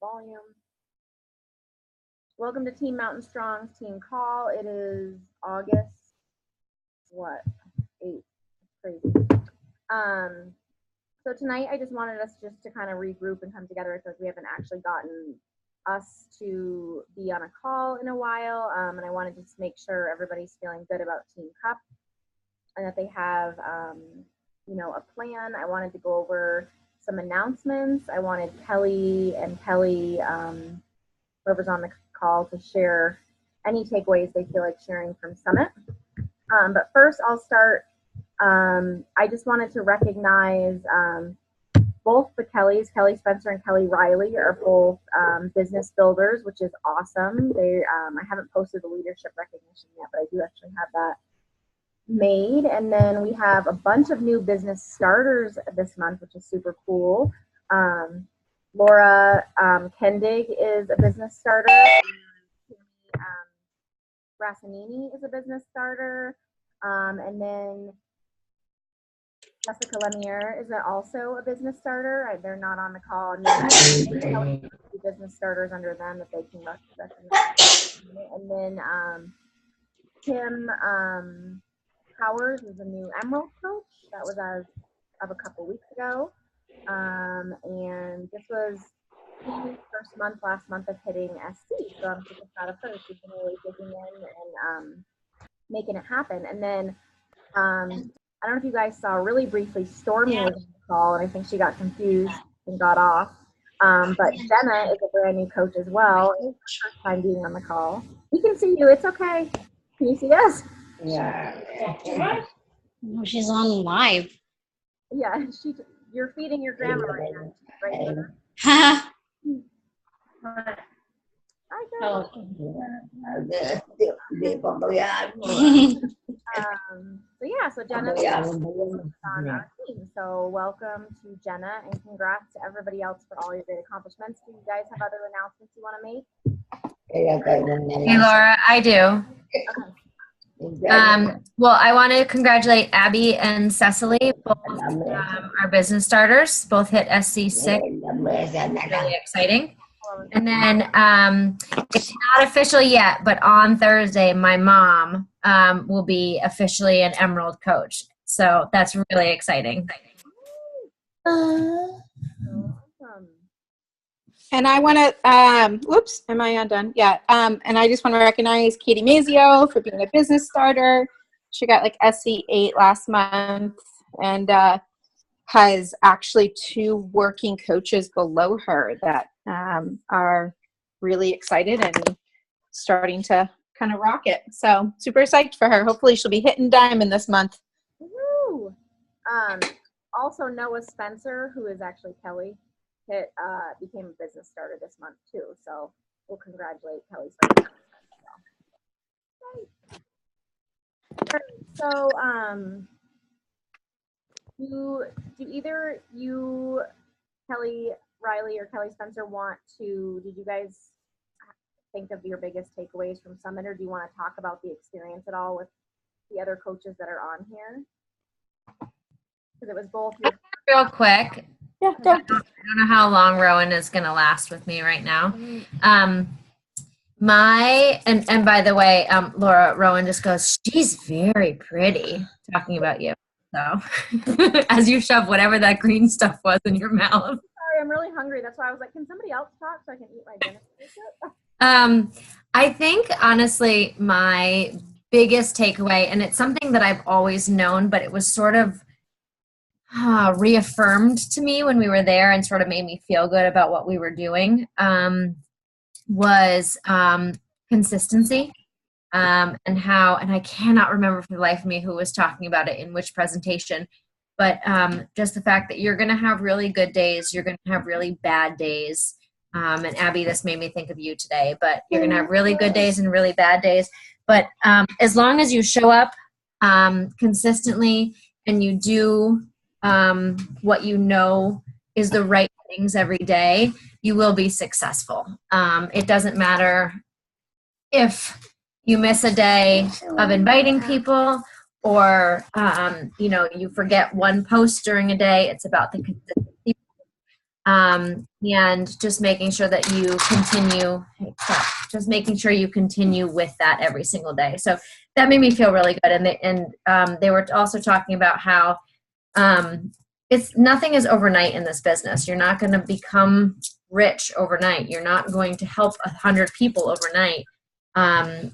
volume. Welcome to Team Mountain Strong's team call. It is August, 8th. Crazy. So tonight I just wanted us just to kind of regroup and come together because we haven't actually gotten us to be on a call in a while. And I wanted to just make sure everybody's feeling good about Team Cup and that they have, a plan. I wanted to go over some announcements. I wanted Kelly, whoever's on the call, to share any takeaways they feel like sharing from Summit. But first I'll start. I just wanted to recognize both the Kellys, Kelly Spencer and Kelly Riley, are both business builders, which is awesome. I haven't posted the leadership recognition yet, but I do actually have that made. And then we have a bunch of new business starters this month, which is super cool. Laura Kendig is a business starter. Rassanini is a business starter. And then Jessica Lemiere is also a business starter. They're not on the call. And business starters under them that they can recognize. And then Kim Powers is a new Emerald coach. That was as of a couple weeks ago. And this was Amy's first month, last month, of hitting SC. So I'm super proud of her. She's been really digging in and making it happen. And then I don't know if you guys saw really briefly, Stormy was on the call, and I think she got confused and got off. But Jenna is a brand new coach as well. It's her first time being on the call. We can see you. It's okay. Can you see us? Yeah. No, she's on live. Yeah, you're feeding your grandma right now. Right there. Oh. So Jenna is on our team. So welcome to Jenna, and congrats to everybody else for all your great accomplishments. Do you guys have other announcements you want to make? Hey Laura, I do. Okay. Well, I want to congratulate Abby and Cecily, both our business starters, both hit SC6. Really exciting. And then it's not official yet, but on Thursday, my mom will be officially an Emerald coach. So that's really exciting. And I want to, whoops, am I undone? Yeah. And I just want to recognize Katie Mazio for being a business starter. She got like SC8 last month and has actually 2 working coaches below her that are really excited and starting to kind of rock it. So super psyched for her. Hopefully she'll be hitting diamond this month. Woo! Also Noah Spencer, who is actually Kelly, became a business starter this month too. So we'll congratulate Kelly Spencer. So do either you, Kelly Riley or Kelly Spencer, did you guys think of your biggest takeaways from Summit, or do you want to talk about the experience at all with the other coaches that are on here? Because it was both. Real quick. Yeah, I don't know how long Rowan is going to last with me right now. And by the way, Laura, Rowan just goes, she's very pretty, talking about you. So as you shove whatever that green stuff was in your mouth. Sorry, I'm really hungry. That's why I was like, can somebody else talk so I can eat my dinner? I think, honestly, my biggest takeaway, and it's something that I've always known, but it was sort of reaffirmed to me when we were there and sort of made me feel good about what we were doing, was consistency. And I cannot remember for the life of me who was talking about it in which presentation, but just the fact that you're going to have really good days, you're going to have really bad days. And Abby, this made me think of you today, but you're going to have really good days and really bad days. But as long as you show up consistently and you do what you know is the right things every day, you will be successful. It doesn't matter if you miss a day of inviting people or, you forget one post during a day. It's about the consistency. and just making sure that you continue, just making sure you continue with that every single day. So that made me feel really good. And they were also talking about how it's nothing is overnight in this business. You're not going to become rich overnight. You're not going to help 100 people overnight.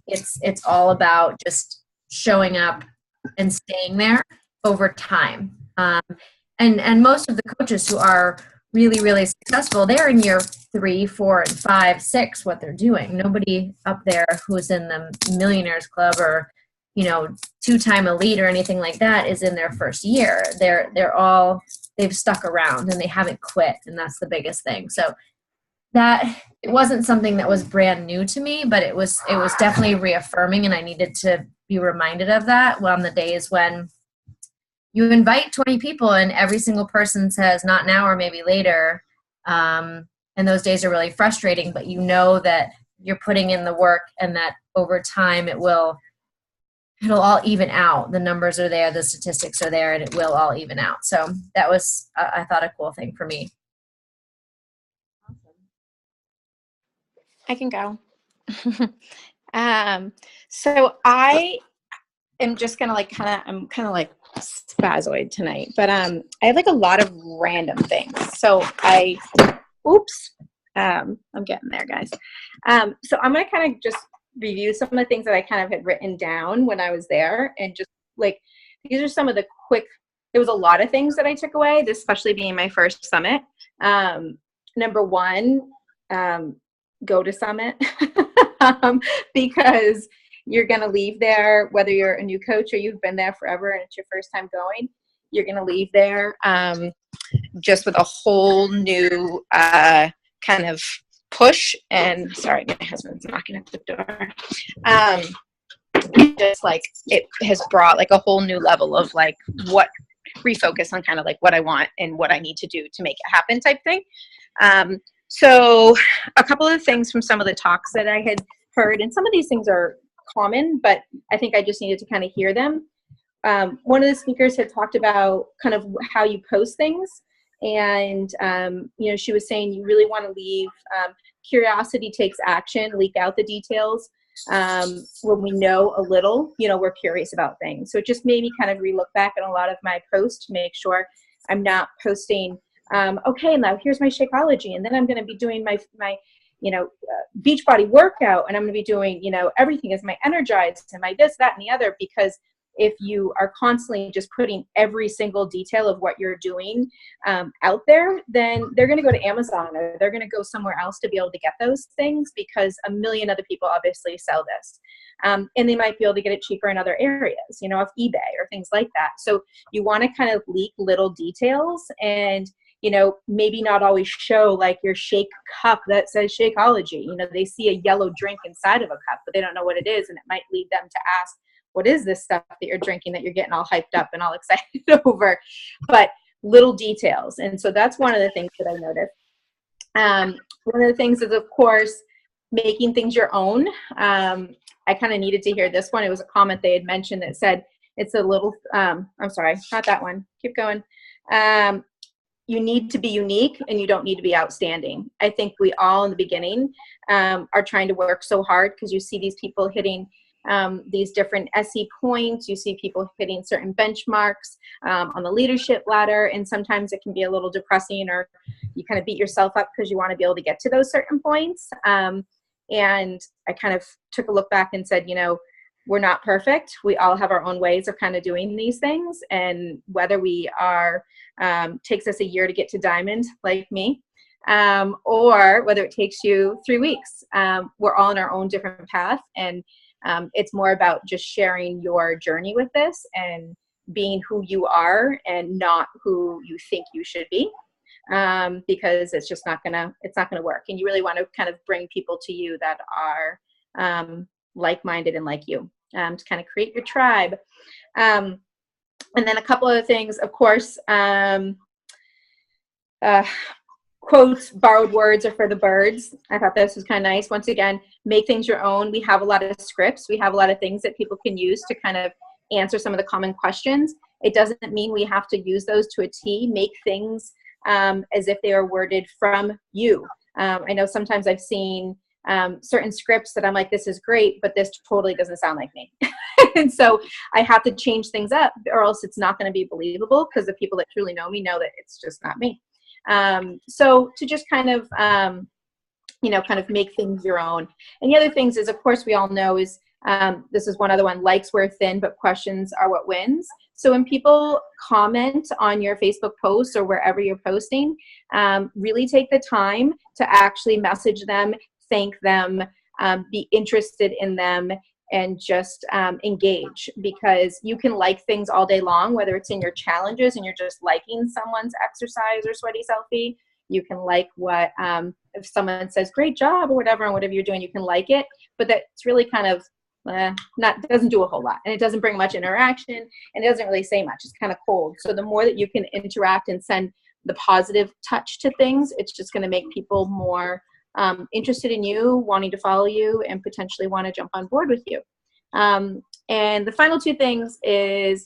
It's all about just showing up and staying there over time. And most of the coaches who are really, really successful, they're in year 3, 4, and 5, 6, what they're doing. Nobody up there who's in the Millionaires Club or, you know, 2-time elite or anything like that is in their first year. They've stuck around and they haven't quit. And that's the biggest thing. So that it wasn't something that was brand new to me, but it was definitely reaffirming. And I needed to be reminded of that on the days when you invite 20 people and every single person says not now or maybe later. And those days are really frustrating, but you know that you're putting in the work and that over time it'll all even out. The numbers are there, the statistics are there, and it will all even out. So that was, I thought, a cool thing for me. I can go. So I am just gonna I'm kind of like spazoid tonight, but I have like a lot of random things. So I'm getting there, guys. So I'm gonna kind of just review some of the things that I kind of had written down when I was there, and just like these are some of the quick. There was a lot of things that I took away, this especially being my first summit. Number one, go to summit because you're going to leave there, whether you're a new coach or you've been there forever and it's your first time going, you're going to leave there just with a whole new kind of push. And sorry, my husband's knocking at the door. Just like it has brought like a whole new level of like refocus on kind of like what I want and what I need to do to make it happen type thing. So a couple of things from some of the talks that I had heard, and some of these things are common, but I think I just needed to kind of hear them. One of the speakers had talked about kind of how you post things. And, she was saying you really want to leave curiosity takes action, leak out the details. When we know a little, we're curious about things. So it just made me kind of relook back at a lot of my posts to make sure I'm not posting, okay, now here's my Shakeology, and then I'm going to be doing my Beachbody workout, and I'm going to be doing, everything is my Energized and my this, that, and the other, because if you are constantly just putting every single detail of what you're doing out there, then they're going to go to Amazon or they're going to go somewhere else to be able to get those things, because a million other people obviously sell this. And they might be able to get it cheaper in other areas, off eBay or things like that. So you want to kind of leak little details and, maybe not always show like your shake cup that says Shakeology. They see a yellow drink inside of a cup, but they don't know what it is. And it might lead them to ask, what is this stuff that you're drinking that you're getting all hyped up and all excited over? But little details. And so that's one of the things that I noticed. One of the things is, of course, making things your own. I kind of needed to hear this one. It was a comment they had mentioned that said, it's a little, I'm sorry, not that one. Keep going. You need to be unique and you don't need to be outstanding. I think we all in the beginning are trying to work so hard because you see these people hitting these different SE points. You see people hitting certain benchmarks on the leadership ladder, and sometimes it can be a little depressing, or you kind of beat yourself up because you want to be able to get to those certain points. And I kind of took a look back and said, we're not perfect. We all have our own ways of kind of doing these things, and whether we are takes us a year to get to diamond like me, or whether it takes you 3 weeks, we're all on our own different path. And it's more about just sharing your journey with this and being who you are and not who you think you should be, because it's just not gonna work. And you really want to kind of bring people to you that are like-minded and like you, to kind of create your tribe. And then a couple other things, of course, quotes, borrowed words are for the birds. I thought this was kind of nice. Once again, make things your own. We have a lot of scripts. We have a lot of things that people can use to kind of answer some of the common questions. It doesn't mean we have to use those to a T. Make things as if they are worded from you. I know sometimes I've seen certain scripts that I'm like, this is great, but this totally doesn't sound like me. And so I have to change things up, or else it's not going to be believable, because the people that truly know me know that it's just not me. So to just kind of, kind of make things your own. And the other things is, of course, we all know is, this is one other one, likes wear thin, but questions are what wins. So when people comment on your Facebook posts or wherever you're posting, really take the time to actually message them, thank them, be interested in them, and just engage, because you can like things all day long, whether it's in your challenges and you're just liking someone's exercise or sweaty selfie. You can like what, if someone says great job or whatever, and whatever you're doing, you can like it, but that's really kind of doesn't do a whole lot, and it doesn't bring much interaction, and it doesn't really say much. It's kind of cold. So the more that you can interact and send the positive touch to things, it's just going to make people more interested in you, wanting to follow you, and potentially want to jump on board with you. And the final two things is,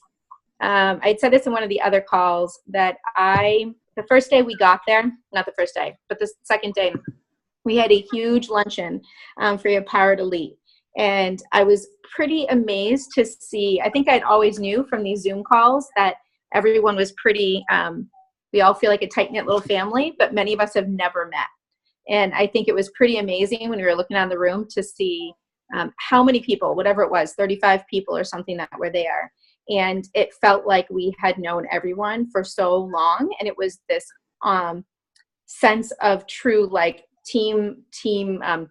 I'd said this in one of the other calls, that the first day we got there, not the first day, but the second day, we had a huge luncheon for your Power to Lead. And I was pretty amazed to see, I think I'd always knew from these Zoom calls that everyone was pretty, we all feel like a tight-knit little family, but many of us have never met. And I think it was pretty amazing when we were looking around the room to see how many people, whatever it was, 35 people or something that were there. And it felt like we had known everyone for so long. And it was this sense of true, like, team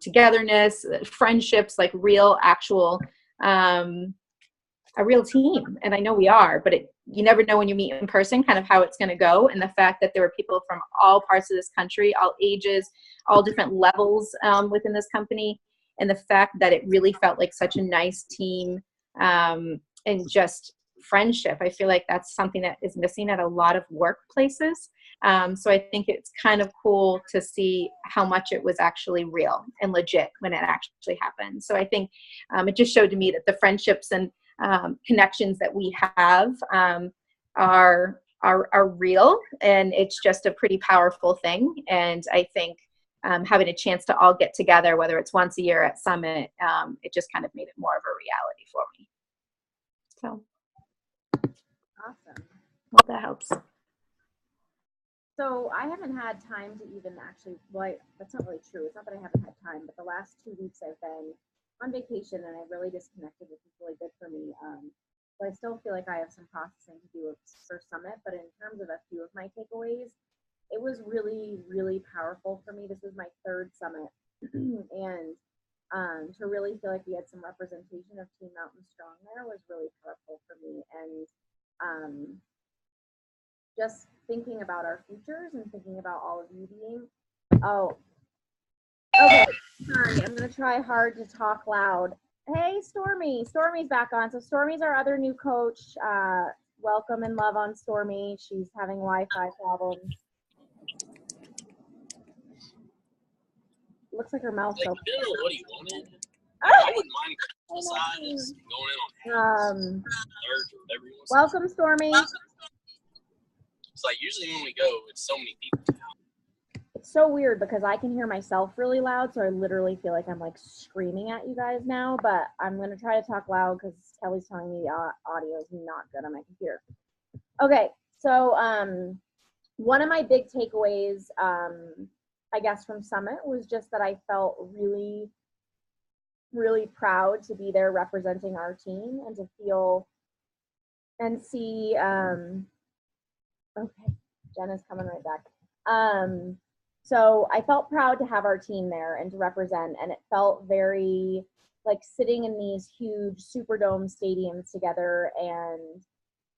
togetherness, friendships, like real, actual, a real team. And I know we are, but you never know when you meet in person kind of how it's going to go. And the fact that there were people from all parts of this country, all ages, all different levels within this company, and the fact that it really felt like such a nice team, and just friendship. I feel like that's something that is missing at a lot of workplaces. So I think it's kind of cool to see how much it was actually real and legit when it actually happened. So I think it just showed to me that the friendships and connections that we have are real, and it's just a pretty powerful thing. And I think having a chance to all get together, whether it's once a year at Summit, it just kind of made it more of a reality for me. So Awesome. hope that helps. So I haven't had time to even actually, that's not really true. It's not that I haven't had time, but the last 2 weeks I've been on vacation and I really disconnected, which is really good for me. But I still feel like I have some processing to do for Summit. But in terms of a few of my takeaways, it was really, really powerful for me. This was my third Summit. And to really feel like we had some representation of Team Mountain Strong there was really powerful for me. And just thinking about our futures and thinking about all of you being, okay, sorry, I'm gonna try hard to talk loud. Hey, Stormy's back on. So Stormy's our other new coach. Welcome and love on Stormy. She's having Wi-Fi problems. Looks like her mouth's open. What do you want? I wouldn't mind size going in on welcome, Stormy. It's like usually when we go, it's so many people now. It's so weird because I can hear myself really loud, so I literally feel like I'm like screaming at you guys now, but I'm going to try to talk loud because Kelly's telling me the audio is not good on my computer. Okay, so one of my big takeaways, I guess, from Summit was just that I felt really, really proud to be there representing our team and to feel and see, okay, Jenna's coming right back. So I felt proud to have our team there and to represent, and it felt very like sitting in these huge Superdome stadiums together and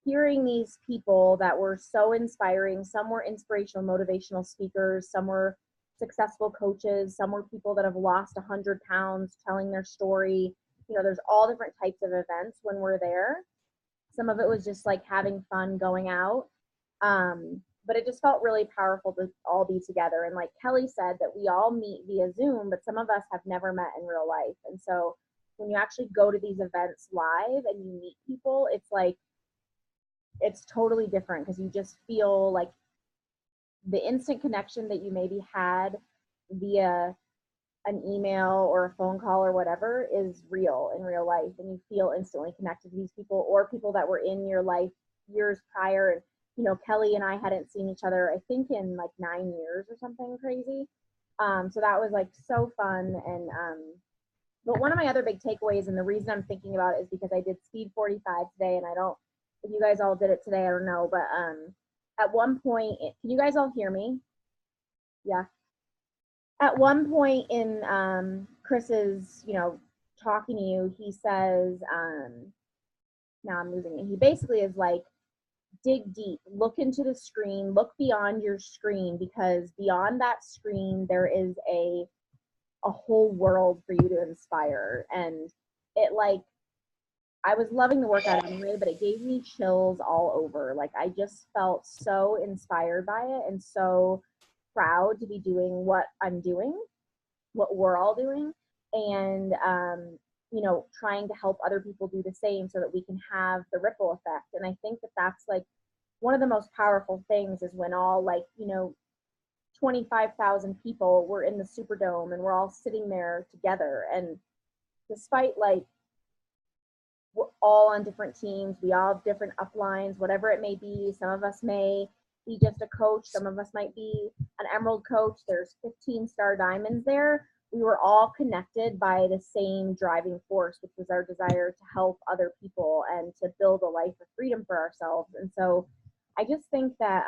hearing these people that were so inspiring. Some were inspirational, motivational speakers, some were successful coaches, some were people that have lost 100 pounds telling their story. You know, there's all different types of events when we're there. Some of it was just like having fun going out. But it just felt really powerful to all be together. And like Kelly said, that we all meet via Zoom, but some of us have never met in real life. And so when you actually go to these events live and you meet people, it's like, it's totally different because you just feel like the instant connection that you maybe had via an email or a phone call or whatever is real in real life, and you feel instantly connected to these people or people that were in your life years prior. And you know, Kelly and I hadn't seen each other, I think, in like 9 years or something crazy. So that was like so fun. And but one of my other big takeaways, and the reason I'm thinking about it, is because I did Speed 45 today, and I don't, if you guys all did it today, I don't know, but at one point, can you guys all hear me? Yeah. At one point in Chris's, you know, talking to you, he says, now I'm losing it. He basically is like, dig deep, look into the screen, look beyond your screen, because beyond that screen, there is a whole world for you to inspire. And it, like, I was loving the workout anyway, but it gave me chills all over. Like, I just felt so inspired by it and so proud to be doing what I'm doing, what we're all doing, and you know, trying to help other people do the same so that we can have the ripple effect. And I think that that's like one of the most powerful things, is when all, like, you know, 25,000 people were in the Superdome and we're all sitting there together. And despite, like, we're all on different teams, we all have different uplines, whatever it may be. Some of us may be just a coach, some of us might be an emerald coach. There's 15 star diamonds there. We were all connected by the same driving force, which was our desire to help other people and to build a life of freedom for ourselves. And so I just think that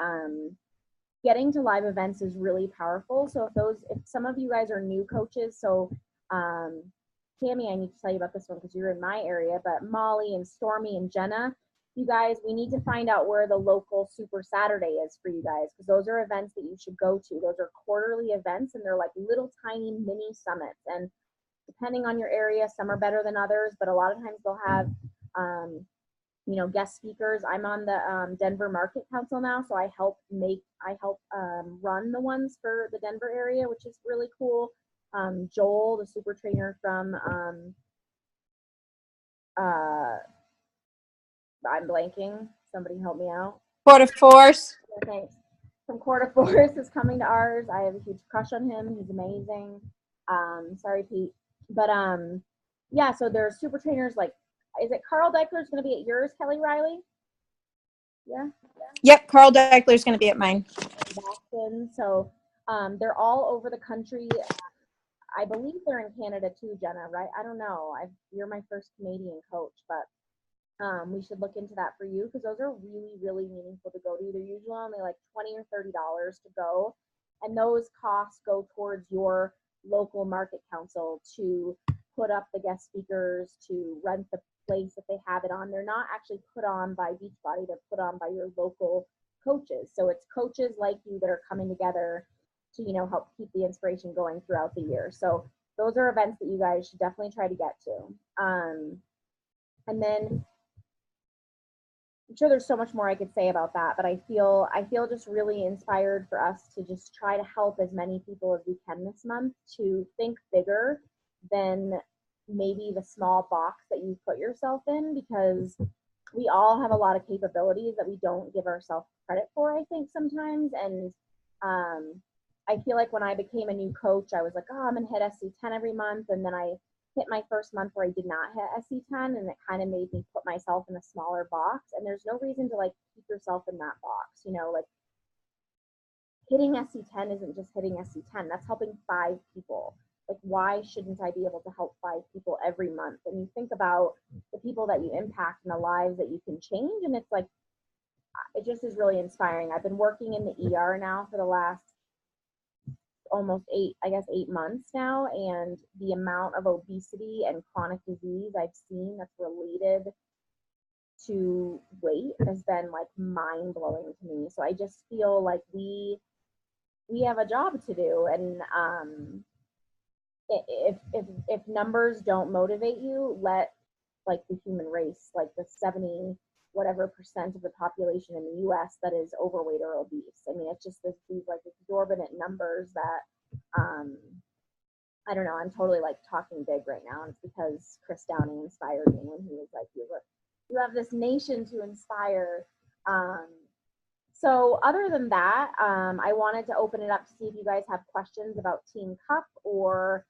getting to live events is really powerful. So if some of you guys are new coaches, so Tammy, I need to tell you about this one because you're in my area, but Molly and Stormy and Jenna, you guys, we need to find out where the local Super Saturday is for you guys, because those are events that you should go to. Those are quarterly events, and they're like little tiny mini summits. And depending on your area, some are better than others, but a lot of times they'll have you know, guest speakers. I'm on the Denver Market Council now, so I help run the ones for the Denver area, which is really cool. Joel, the super trainer from I'm blanking. Somebody help me out. Quarter force. Yeah, thanks. From Quarter Force is coming to ours. I have a huge crush on him. He's amazing. Sorry, Pete. But yeah, so there's super trainers like, is it Carl Deichler's going to be at yours, Kelly Riley? Yeah. Yep, Carl Deichler's going to be at mine. Boston. So they're all over the country. I believe they're in Canada too, Jenna, right? I don't know. You're my first Canadian coach, but we should look into that for you, because those are really, really meaningful to go to. They're usually only like $20 or $30 to go. And those costs go towards your local market council to put up the guest speakers, to rent the place if they have it on. They're not actually put on by Beachbody, they're put on by your local coaches. So it's coaches like you that are coming together to, you know, help keep the inspiration going throughout the year. So those are events that you guys should definitely try to get to. And then I'm sure there's so much more I could say about that, but I feel just really inspired for us to just try to help as many people as we can this month to think bigger than maybe the small box that you put yourself in, because we all have a lot of capabilities that we don't give ourselves credit for, I think, sometimes. And I feel like when I became a new coach, I was like, oh, I'm gonna hit SC10 every month, and then I hit my first month where I did not hit SC10, and it kind of made me put myself in a smaller box. And there's no reason to like keep yourself in that box, you know, like hitting SC10 isn't just hitting SC10, that's helping 5 people. Like, why shouldn't I be able to help 5 people every month? And you think about the people that you impact and the lives that you can change, and it's like, it just is really inspiring. I've been working in the ER now for the last almost 8 months now, and the amount of obesity and chronic disease I've seen that's related to weight has been like mind-blowing to me. So I just feel like we have a job to do, and if numbers don't motivate you, let like the human race, like the 70 whatever % of the population in the US that is overweight or obese. I mean, it's just these like exorbitant numbers that I don't know, I'm totally like talking big right now, and it's because Chris Downing inspired me when he was like, you have this nation to inspire. So other than that, I wanted to open it up to see if you guys have questions about Team Cup, or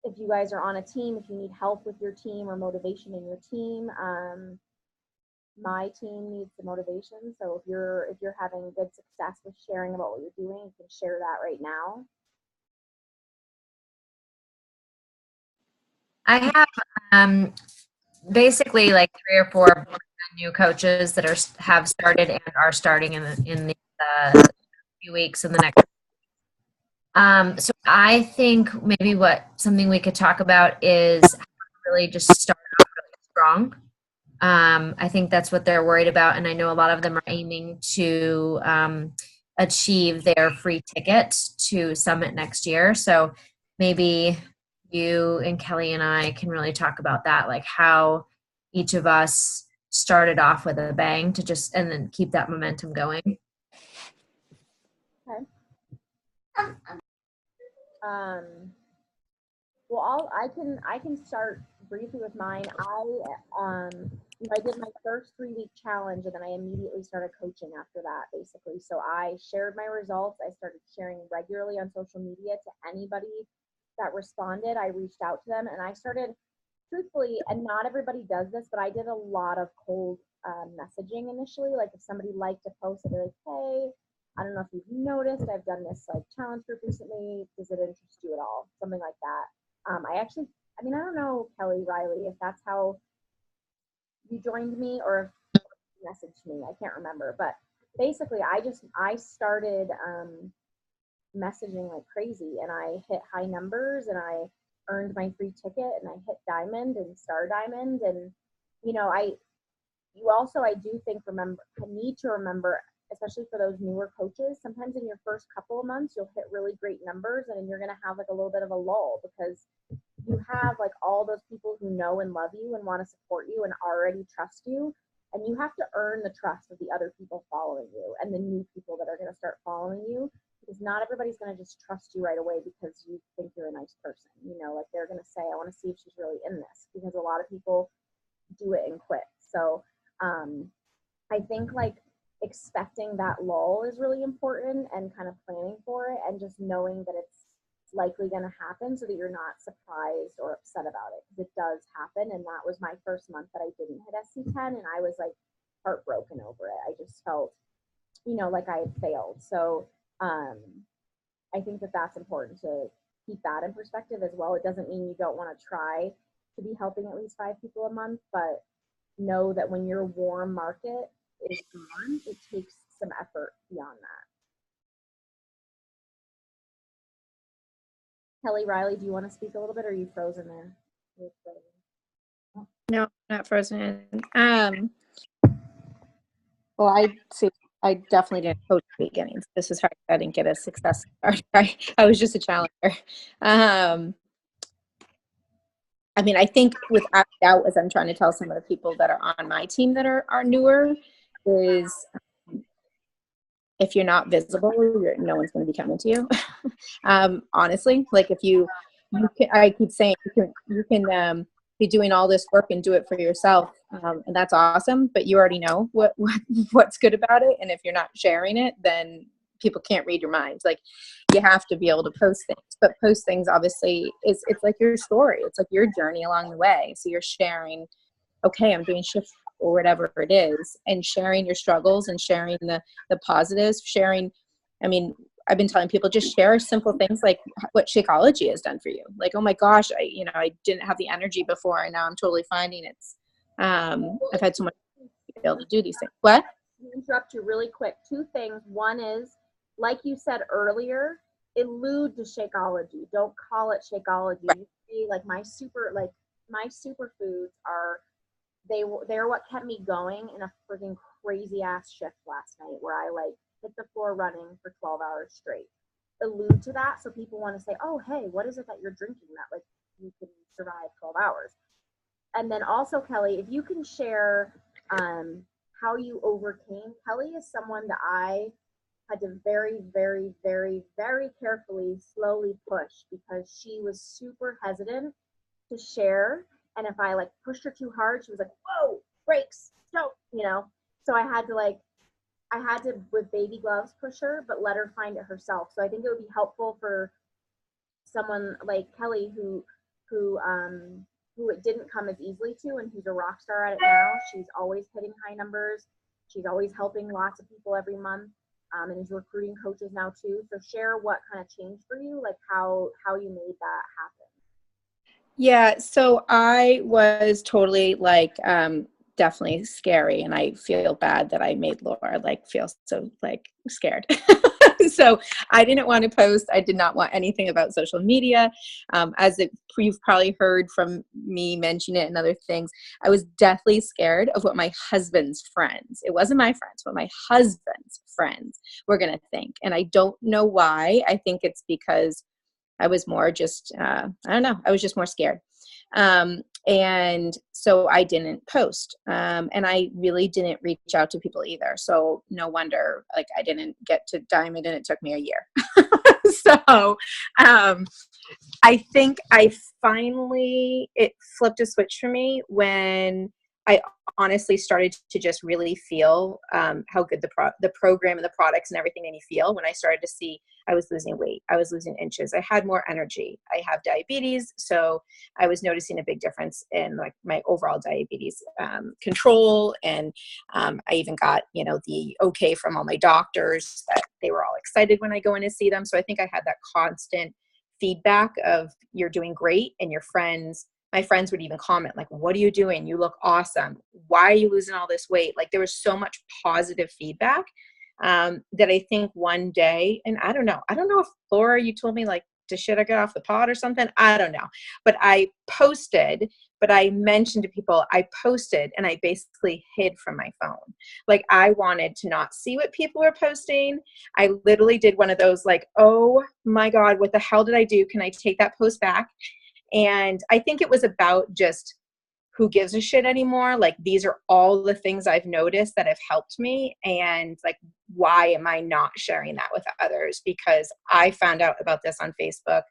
if you guys are on a team, if you need help with your team or motivation in your team. My team needs the motivation. So if you're having good success with sharing about what you're doing, you can share that right now. I have basically like 3 or 4 new coaches that have started and are starting in the few weeks in the next. So I think maybe something we could talk about is really just start off really strong. I think that's what they're worried about, and I know a lot of them are aiming to achieve their free ticket to Summit next year. So maybe you and Kelly and I can really talk about that, like how each of us started off with a bang and then keep that momentum going. Okay. Well, I can start briefly with mine. I did my first 3-week challenge, and then I immediately started coaching after that, basically. So I shared my results. I started sharing regularly on social media to anybody that responded. I reached out to them, and I started, truthfully, and not everybody does this, but I did a lot of cold messaging initially. Like if somebody liked a post, I'd be like, hey, I don't know if you've noticed, I've done this like challenge group recently. Does it interest you at all? Something like that. I don't know, Kelly, Riley, if that's how you joined me or if you messaged me. I can't remember. But basically, I started messaging like crazy, and I hit high numbers, and I earned my free ticket, and I hit diamond and star diamond. And, I do think I need to remember, especially for those newer coaches, sometimes in your first couple of months, you'll hit really great numbers, and then you're going to have like a little bit of a lull because you have like all those people who know and love you and want to support you and already trust you. And you have to earn the trust of the other people following you and the new people that are going to start following you, because not everybody's going to just trust you right away because you think you're a nice person. Like they're going to say, I want to see if she's really in this, because a lot of people do it and quit. So I think like expecting that lull is really important, and kind of planning for it and just knowing that it's likely going to happen so that you're not surprised or upset about it, because it does happen. And that was my first month that I didn't hit SC10, and I was like heartbroken over it. I just felt, like I had failed. So I think that that's important to keep that in perspective as well. It doesn't mean you don't want to try to be helping at least 5 people a month, but know that when your warm market is gone, it takes some effort beyond that. Kelly, Riley, do you want to speak a little bit, or are you frozen there? No, not frozen. Well, I'd say I definitely didn't coach at the beginning. This is how I didn't get a success start. I was just a challenger. I think without doubt, as I'm trying to tell some of the people that are on my team that are newer, is if you're not visible, no one's going to be coming to you. Honestly, like if you can, I keep saying you can be doing all this work and do it for yourself, and that's awesome. But you already know what's good about it, and if you're not sharing it, then people can't read your minds. Like you have to be able to post things, but post things obviously it's like your story. It's like your journey along the way. So you're sharing, okay, I'm doing shift or whatever it is, and sharing your struggles and sharing the positives, sharing, I've been telling people just share simple things like what Shakeology has done for you. Like, oh my gosh, I didn't have the energy before, and now I'm totally finding it's, I've had so much to be able to do these things. What? Interrupt you really quick. 2 things. One is, like you said earlier, allude to Shakeology. Don't call it Shakeology. Right. You see, like my superfoods are, they're what kept me going in a freaking crazy ass shift last night where I like hit the floor running for 12 hours straight. Allude to that so people want to say, oh, hey, what is it that you're drinking that like you can survive 12 hours? And then also, Kelly, if you can share how you overcame. Kelly is someone that I had to very, very, very, very carefully, slowly push, because she was super hesitant to share. And if I like pushed her too hard, she was like, whoa, brakes, don't. So I had to with baby gloves push her, but let her find it herself. So I think it would be helpful for someone like Kelly who it didn't come as easily to, and who's a rock star at it now. She's always hitting high numbers. She's always helping lots of people every month, and is recruiting coaches now too. So share what kind of changed for you, like how you made that happen. Yeah, so I was totally like definitely scary, and I feel bad that I made Laura like feel so like scared. So I didn't want to post. I did not want anything about social media. You've probably heard from me mention it and other things. I was deathly scared of what my husband's friends, it wasn't my friends, but my husband's friends were going to think. And I don't know why. I think it's because I was more just, I don't know, I was just more scared. And so I didn't post. And I really didn't reach out to people either. So no wonder, like, I didn't get to Diamond and it took me a year. So I think it flipped a switch for me when I honestly started to just really feel how good the program and the products and everything made me feel. When I started to see I was losing weight, I was losing inches, I had more energy, I have diabetes, so I was noticing a big difference in like my overall diabetes control. And I even got the okay from all my doctors that they were all excited when I go in to see them. So I think I had that constant feedback of you're doing great, and my friends would even comment like, what are you doing? You look awesome. Why are you losing all this weight? Like there was so much positive feedback that I think one day, and I don't know if Laura, you told me like, should I get off the pod or something? I don't know. But I posted, but I mentioned to people, I posted and I basically hid from my phone. Like I wanted to not see what people were posting. I literally did one of those like, oh my God, what the hell did I do? Can I take that post back? And I think it was about just who gives a shit anymore? Like these are all the things I've noticed that have helped me. And like, why am I not sharing that with others? Because I found out about this on Facebook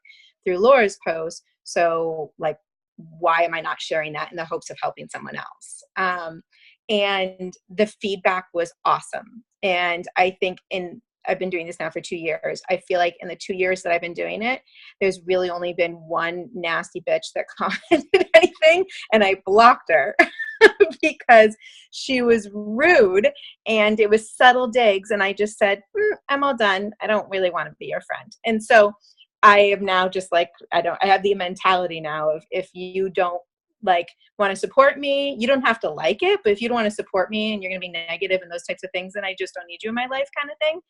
through Laura's post. So like, why am I not sharing that in the hopes of helping someone else? And the feedback was awesome. And I think I've been doing this now for 2 years. I feel like in the 2 years that I've been doing it, there's really only been one nasty bitch that commented anything, and I blocked her because she was rude and it was subtle digs. And I just said, I'm all done. I don't really want to be your friend. And so I am now just like, I have the mentality now of if you don't like want to support me, you don't have to like it, but if you don't want to support me and you're going to be negative and those types of things, then I just don't need you in my life kind of thing.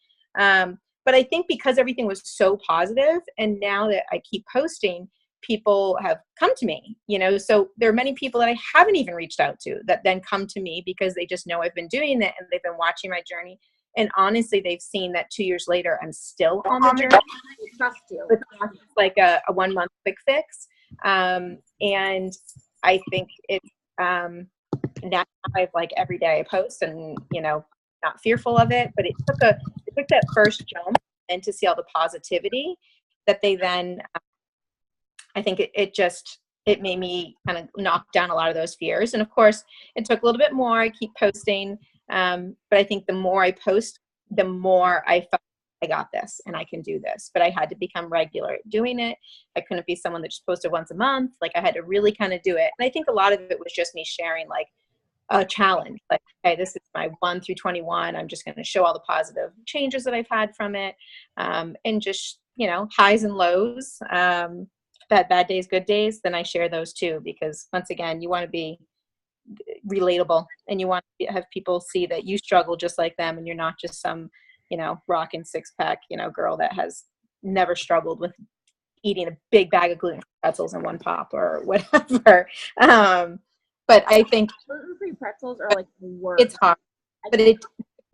But I think because everything was so positive, and now that I keep posting, people have come to me, so there are many people that I haven't even reached out to that then come to me because they just know I've been doing it and they've been watching my journey. And honestly, they've seen that 2 years later, I'm still on the journey. I trust you. It's not just like a 1 month quick fix. And I think it's, now I've like every day I post and, not fearful of it, but it took that first jump and to see all the positivity that they then, I think it made me kind of knock down a lot of those fears. And of course it took a little bit more. I keep posting. But I think the more I post, the more I felt I got this and I can do this, but I had to become regular at doing it. I couldn't be someone that just posted once a month. Like I had to really kind of do it. And I think a lot of it was just me sharing like a challenge, like, okay, this is my 1 through 21. I'm just going to show all the positive changes that I've had from it. And just, highs and lows, bad days, good days. Then I share those too, because once again, you want to be relatable and you want to have people see that you struggle just like them. And you're not just some, rockin' 6-pack, girl that has never struggled with eating a big bag of gluten pretzels in one pop or whatever. But I think gluten-free pretzels are like the worst. It's hard, but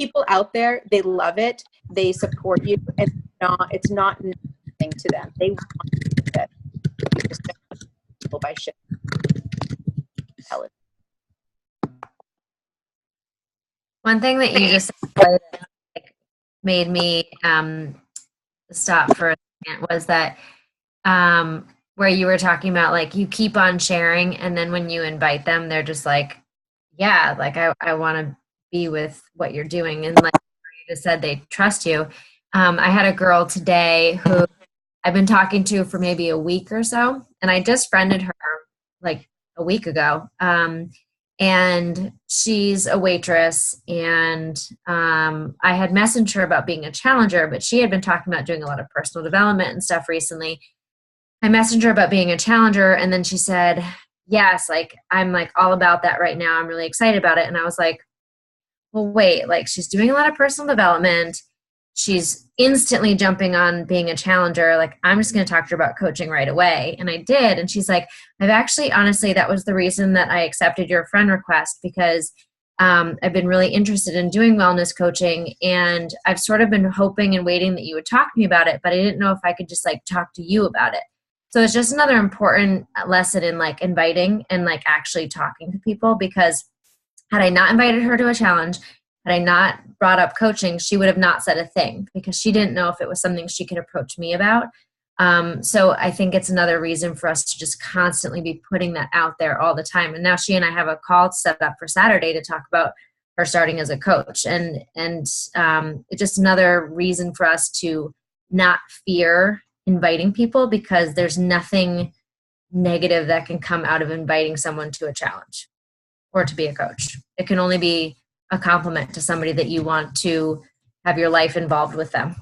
people out there, they love it. They support you, and it's not nothing to them. They want it. You just don't people by shit. Tell it. One thing that you just said made me stop for a second was that where you were talking about like you keep on sharing, and then when you invite them, they're just like, yeah, like I want to be with what you're doing. And like you just said, they trust you. I had a girl today who I've been talking to for maybe a week or so, and I just friended her like a week ago. And she's a waitress, and I had messaged her about being a challenger, but she had been talking about doing a lot of personal development and stuff recently. I messaged her about being a challenger, and then she said, yes, like I'm like all about that right now. I'm really excited about it. And I was like, well, wait, like she's doing a lot of personal development. She's instantly jumping on being a challenger. Like, I'm just going to talk to her about coaching right away. And I did. And she's like, I've actually, honestly, that was the reason that I accepted your friend request, because I've been really interested in doing wellness coaching. And I've sort of been hoping and waiting that you would talk to me about it, but I didn't know if I could just like talk to you about it. So it's just another important lesson in like inviting and like actually talking to people, because had I not invited her to a challenge, had I not brought up coaching, she would have not said a thing, because she didn't know if it was something she could approach me about. So I think it's another reason for us to just constantly be putting that out there all the time. And now she and I have a call set up for Saturday to talk about her starting as a coach. And it's just another reason for us to not fear inviting people, because there's nothing negative that can come out of inviting someone to a challenge or to be a coach. It can only be a compliment to somebody that you want to have your life involved with them.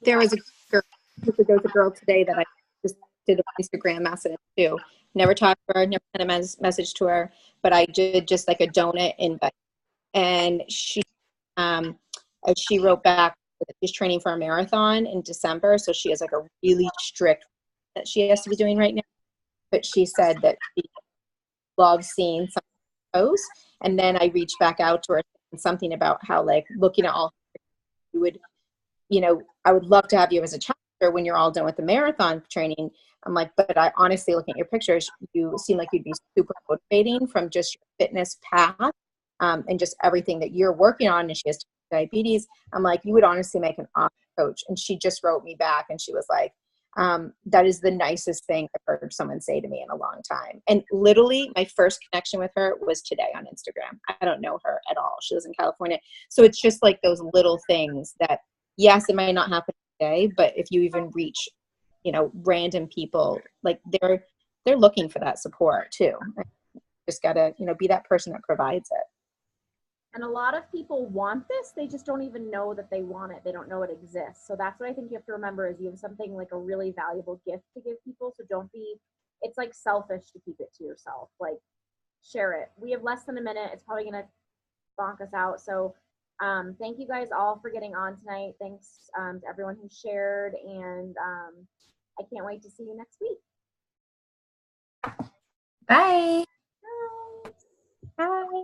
There was a girl today that I just did an Instagram message to. Never talked to her, never sent a message to her, but I did just like a donut invite. And she wrote back that she's training for a marathon in December, so she has like a really strict that she has to be doing right now. But she said that she loves seeing some posts, and then I reached back out to her and something about how like looking at all you would, I would love to have you as a challenger when you're all done with the marathon training. I'm like, but I honestly, looking at your pictures, you seem like you'd be super motivating from just your fitness path and just everything that you're working on. And she has diabetes. I'm like, you would honestly make an awesome coach. And she just wrote me back and she was like, that is the nicest thing I've heard someone say to me in a long time. And literally my first connection with her was today on Instagram. I don't know her at all. She lives in California. So it's just like those little things that, yes, it might not happen today, but if you even reach, random people, like they're looking for that support too. Just gotta, be that person that provides it. And a lot of people want this, they just don't even know that they want it. They don't know it exists. So that's what I think you have to remember, is you have something like a really valuable gift to give people. So don't be, it's like selfish to keep it to yourself. Like, share it. We have less than a minute. It's probably going to bonk us out. So thank you guys all for getting on tonight. Thanks to everyone who shared. And I can't wait to see you next week. Bye. Bye. Bye.